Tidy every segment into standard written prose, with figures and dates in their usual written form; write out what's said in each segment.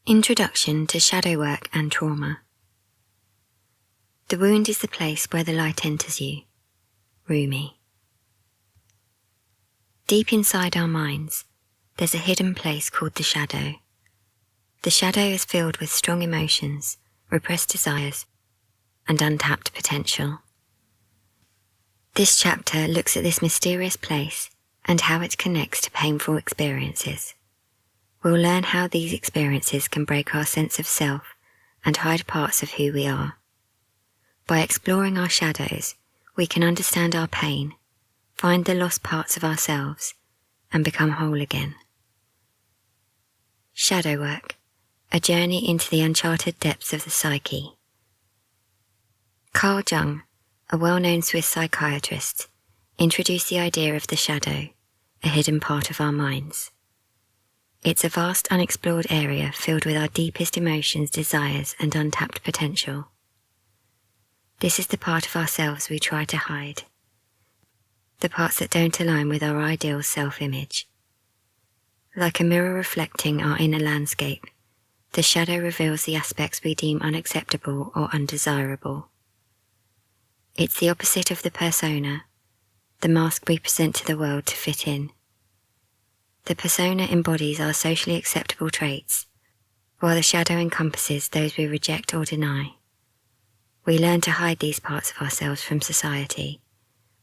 Introduction to Shadow Work and Trauma. The wound is the place where the light enters you. Rumi. Deep inside our minds, there's a hidden place called the shadow. The shadow is filled with strong emotions, repressed desires, and untapped potential. This chapter looks at this mysterious place and how it connects to painful experiences. We'll learn how these experiences can break our sense of self and hide parts of who we are. By exploring our shadows, we can understand our pain, find the lost parts of ourselves, and become whole again. Shadow work, a journey into the uncharted depths of the psyche. Carl Jung, a well-known Swiss psychiatrist, introduced the idea of the shadow, a hidden part of our minds. It's a vast unexplored area filled with our deepest emotions, desires, and untapped potential. This is the part of ourselves we try to hide, the parts that don't align with our ideal self-image. Like a mirror reflecting our inner landscape, the shadow reveals the aspects we deem unacceptable or undesirable. It's the opposite of the persona, the mask we present to the world to fit in. The persona embodies our socially acceptable traits, while the shadow encompasses those we reject or deny. We learn to hide these parts of ourselves from society,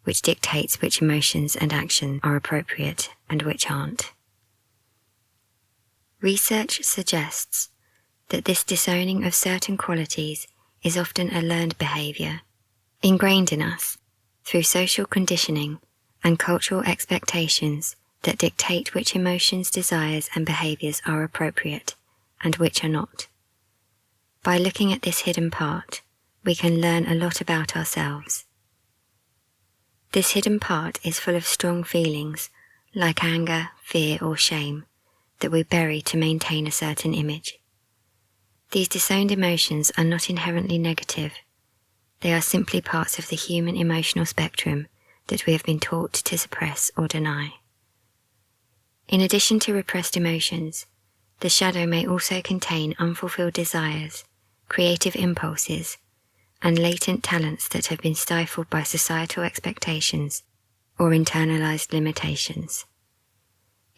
which dictates which emotions and actions are appropriate and which aren't. Research suggests that this disowning of certain qualities is often a learned behaviour, ingrained in us through social conditioning and cultural expectations that dictate which emotions, desires, and behaviours are appropriate and which are not. By looking at this hidden part, we can learn a lot about ourselves. This hidden part is full of strong feelings like anger, fear, or shame that we bury to maintain a certain image. These disowned emotions are not inherently negative. They are simply parts of the human emotional spectrum that we have been taught to suppress or deny. In addition to repressed emotions, the shadow may also contain unfulfilled desires, creative impulses, and latent talents that have been stifled by societal expectations or internalized limitations.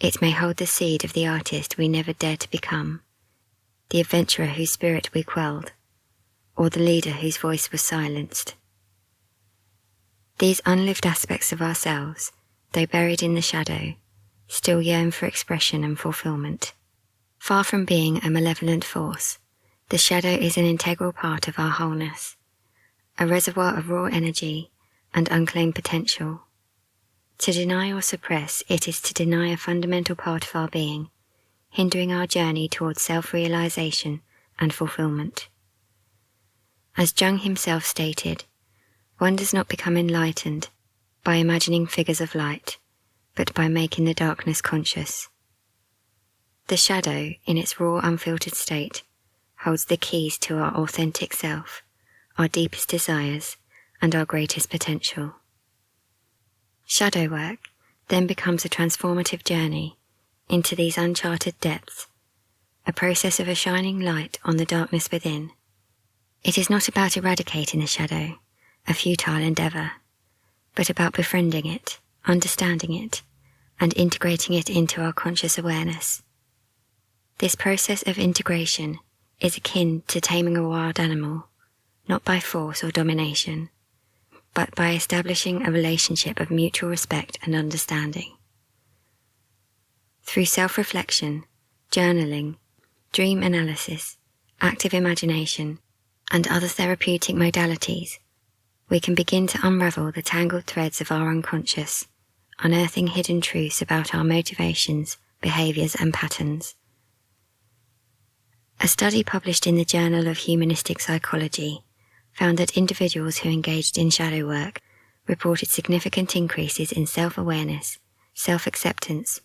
It may hold the seed of the artist we never dared to become, the adventurer whose spirit we quelled, or the leader whose voice was silenced. These unlived aspects of ourselves, though buried in the shadow, still yearn for expression and fulfillment. Far from being a malevolent force, the shadow is an integral part of our wholeness, a reservoir of raw energy and unclaimed potential. To deny or suppress it is to deny a fundamental part of our being, hindering our journey towards self-realization and fulfillment. As Jung himself stated, one does not become enlightened by imagining figures of light, but by making the darkness conscious. The shadow, in its raw, unfiltered state, holds the keys to our authentic self, our deepest desires, and our greatest potential. Shadow work then becomes a transformative journey into these uncharted depths, a process of a shining light on the darkness within. It is not about eradicating the shadow, a futile endeavour, but about befriending it, understanding it, and integrating it into our conscious awareness. This process of integration is akin to taming a wild animal, not by force or domination, but by establishing a relationship of mutual respect and understanding. Through self-reflection, journaling, dream analysis, active imagination, and other therapeutic modalities, we can begin to unravel the tangled threads of our unconscious, unearthing hidden truths about our motivations, behaviours, and patterns. A study published in the Journal of Humanistic Psychology found that individuals who engaged in shadow work reported significant increases in self-awareness, self-acceptance,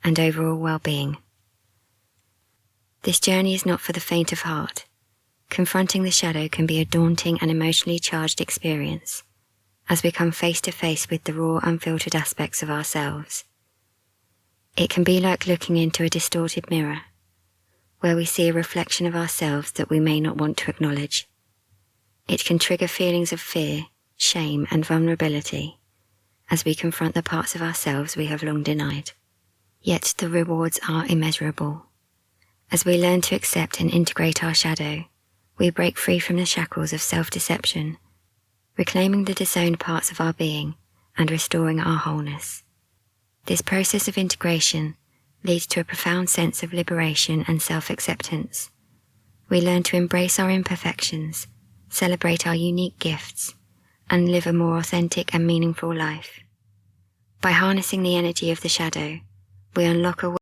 and overall well-being. This journey is not for the faint of heart. Confronting the shadow can be a daunting and emotionally charged experience, as we come face to face with the raw, unfiltered aspects of ourselves. It can be like looking into a distorted mirror. where we see a reflection of ourselves that we may not want to acknowledge. It can trigger feelings of fear, shame, and vulnerability as we confront the parts of ourselves we have long denied. Yet the rewards are immeasurable. As we learn to accept and integrate our shadow, we break free from the shackles of self-deception, reclaiming the disowned parts of our being and restoring our wholeness. This process of integration leads to a profound sense of liberation and self-acceptance. We learn to embrace our imperfections, celebrate our unique gifts, and live a more authentic and meaningful life. By harnessing the energy of the shadow, we unlock a